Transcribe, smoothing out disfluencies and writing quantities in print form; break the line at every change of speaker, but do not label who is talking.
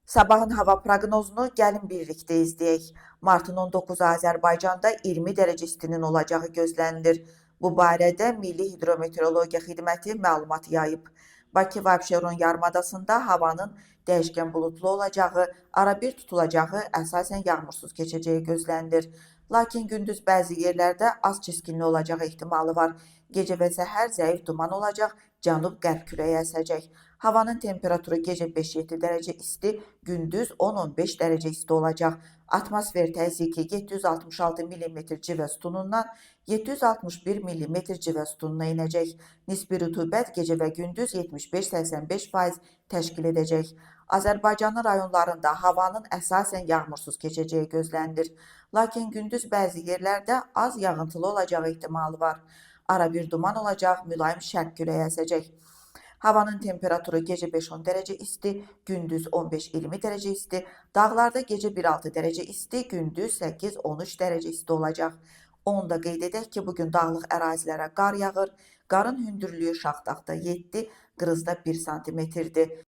Sabahın hava proqnozunu gəlin birlikdə izləyək. Martın 19-u Azərbaycanda 20 dərəcə istinin olacağı gözlənilir. Bu barədə Milli Hidrometeorologiya Xidməti məlumat yayıb. Bakı və Abşeron yarımadasında havanın dəyişkən buludlu olacağı, arabir tutulacağı, əsasən yağmursuz keçəcəyi gözlənilir. Lakin gündüz bəzi yerlərdə az çiskinli olacağı ehtimalı var. Gecə və səhər zəif duman olacaq, cənub-qərb küləyi əsəcək. Havanın temperaturu gecə 5-7 dərəcə isti, gündüz 10-15 dərəcə isti olacaq. Atmosfer təzyiqi 766 mm civə sütunundan 761 mm civə sütununa enəcək. Nisbi rütubət gecə və gündüz 75-85% təşkil edəcək. Azərbaycanın rayonlarında havanın əsasən yağmursuz keçəcəyi gözlənilir. Lakin gündüz bəzi yerlərdə az yağıntılı olacağı ehtimalı var. Arabir duman olacaq, mülayim şərq küləyi əsəcək. Havanın temperaturu gecə 5-10 dərəcə isti, gündüz 15-20 dərəcə isti, dağlarda gecə 1-6 dərəcə isti, gündüz 8-13 dərəcə isti olacaq. Onu da qeyd edək ki, bugün dağlıq ərazilərə qar yağır, qarın hündürlüyü Şaxdaqda 7, Qrızda 1 sm-dir.